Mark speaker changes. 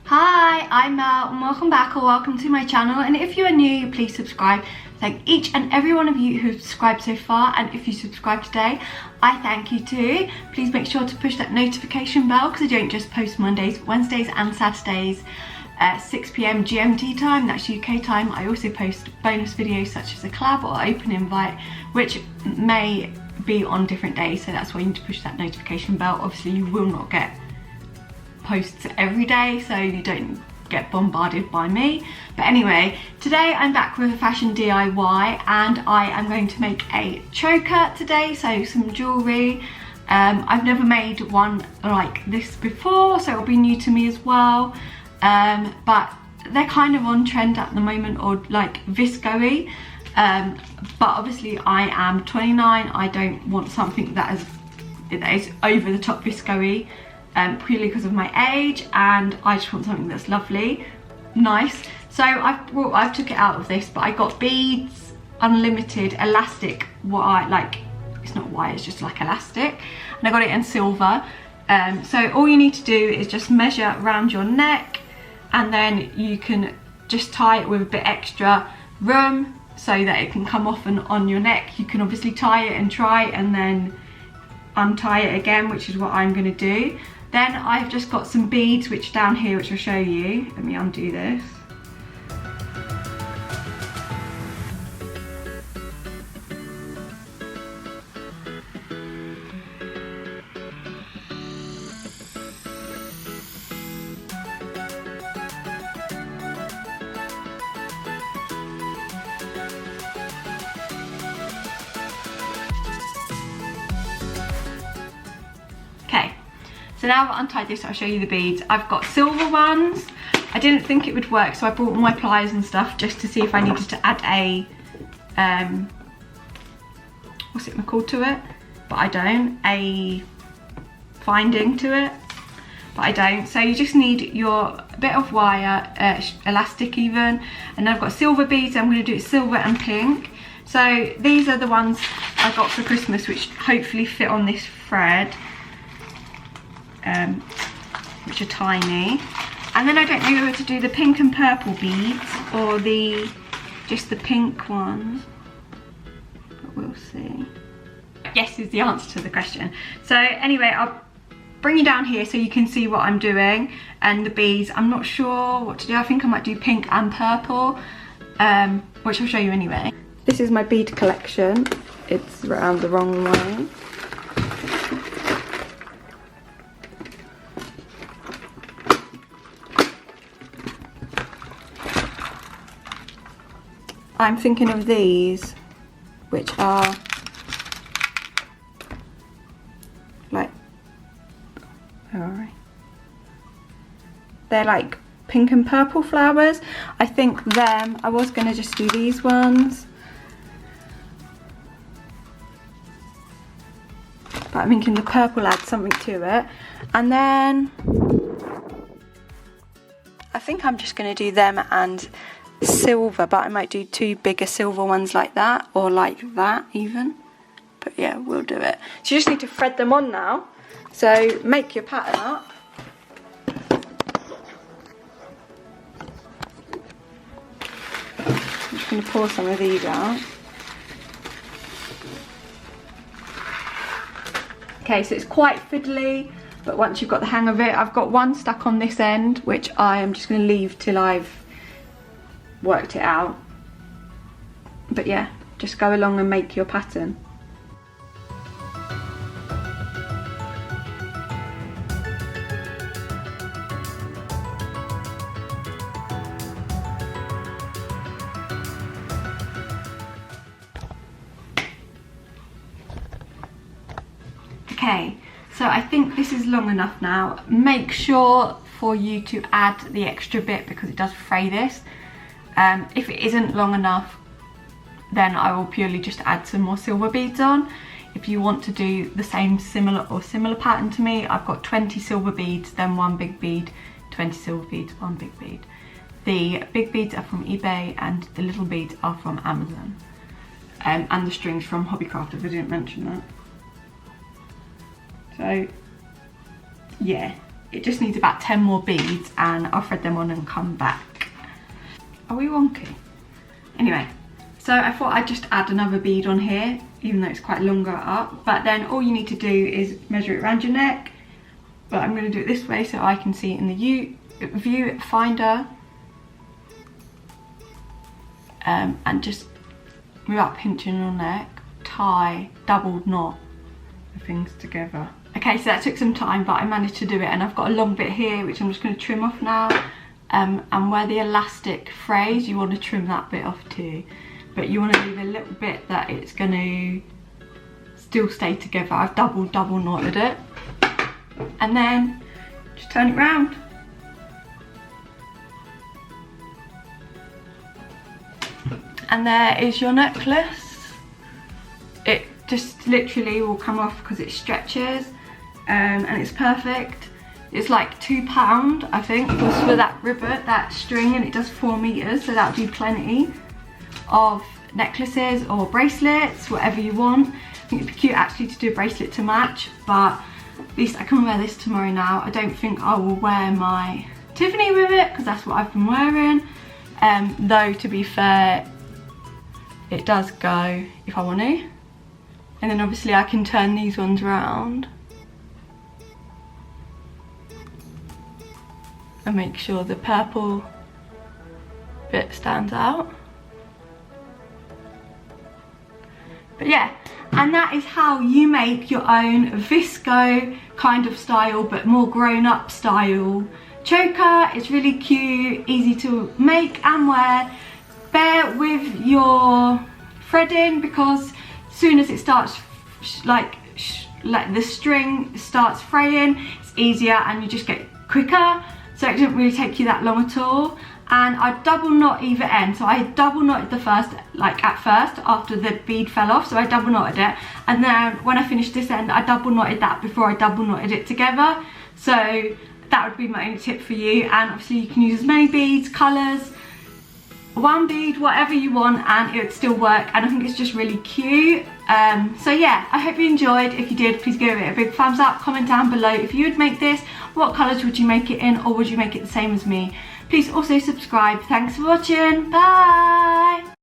Speaker 1: Hi, I'm Mel and welcome back or welcome to my channel, and if you are new, please subscribe. Thank each and every one of you who have subscribed so far, and if you subscribe today, I thank you too. Please make sure to push that notification bell because I don't just post Mondays, Wednesdays and Saturdays at 6 PM GMT time, that's UK time. I also post bonus videos such as a collab or open invite, which may be on different days, so that's why you need to push that notification bell. Obviously you will not get posts every day, so you don't get bombarded by me. But anyway, today I'm back with a fashion DIY and I am going to make a choker today, so some jewellery. I've never made one like this before, so it'll be new to me as well. But they're kind of on trend at the moment, or like Vsco-y. But obviously I am 29, I don't want something that is over the top Vsco-y. Purely because of my age, and I just want something that's lovely, nice. So I've took it out of this, but I got beads, unlimited, elastic, it's not white, it's just like elastic, and I got it in silver. So all you need to do is just measure around your neck, and then you can just tie it with a bit extra room so that it can come off and on your neck. You can obviously tie it and try and then untie it again, which is what I'm going to do. Then I've just got some beads which down here, which I'll show you. Let me undo this. Okay. So now I've untied this, I'll show you the beads. I've got silver ones. I didn't think it would work, so I brought all my pliers and stuff just to see if I needed to add a, what's it called to it? But I don't. A finding to it, but I don't. So you just need your bit of wire, elastic even, and I've got silver beads. I'm going to do it silver and pink. So these are the ones I got for Christmas, which hopefully fit on this thread. Which are tiny, and then I don't know whether to do the pink and purple beads or just the pink ones, but we'll see. Yes is the answer to the question. So anyway, I'll bring you down here so you can see what I'm doing, and the beads, I'm not sure what to do. I think I might do pink and purple, which I'll show you anyway. This is my bead collection. It's around the wrong way. I'm thinking of these, which are like, they're like pink and purple flowers. I think them, I was going to just do these ones, but I'm thinking the purple adds something to it. And then I think I'm just going to do them and silver, but I might do two bigger silver ones like that, or like that even. But yeah, we'll do it. So you just need to thread them on now. So make your pattern up. I'm just going to pour some of these out. Okay, so it's quite fiddly, but once you've got the hang of it, I've got one stuck on this end, which I am just going to leave till I've worked it out. But yeah, just go along and make your pattern. Okay, so I think this is long enough now. Make sure for you to add the extra bit because it does fray this. If it isn't long enough, then I will purely just add some more silver beads on. If you want to do the same similar pattern to me, I've got 20 silver beads, then one big bead, 20 silver beads, one big bead. The big beads are from eBay and the little beads are from Amazon. And the strings from Hobbycraft, if I didn't mention that. So yeah, it just needs about 10 more beads and I'll thread them on and come back. Are we wonky? Anyway, so I thought I'd just add another bead on here, even though it's quite longer up, but then all you need to do is measure it around your neck, but I'm going to do it this way so I can see it in the view finder, and just without pinching your neck, tie, double knot the things together. Okay, so that took some time, but I managed to do it, and I've got a long bit here which I'm just going to trim off now, and where the elastic frays, you want to trim that bit off too, but you want to leave a little bit that it's going to still stay together. I've double knotted it, and then just turn it round. And there is your necklace. It just literally will come off because it stretches, and it's perfect. It's like £2, I think, was for that ribbon, that string, and it does 4 meters, so that'll do plenty of necklaces or bracelets, whatever you want. I think it'd be cute actually to do a bracelet to match, but at least I can wear this tomorrow now. I don't think I will wear my Tiffany with it because that's what I've been wearing. Though, to be fair, it does go if I want to. And then obviously I can turn these ones around and make sure the purple bit stands out. But yeah, and that is how you make your own Vsco kind of style, but more grown-up style choker. It's really cute, easy to make and wear. Bear with your threading because as soon as it starts like the string starts fraying, it's easier and you just get quicker, so it didn't really take you that long at all. And I double knot either end, so I double knotted the first, like at first after the bead fell off, so I double knotted it, and then when I finished this end I double knotted that before I double knotted it together. So that would be my only tip for you, and obviously you can use as many beads, colours, one bead, whatever you want, and it would still work, and I think it's just really cute. So yeah, I hope you enjoyed. If you did, please give it a big thumbs up, comment down below if you would make this, what colours would you make it in, or would you make it the same as me. Please also subscribe. Thanks for watching, bye.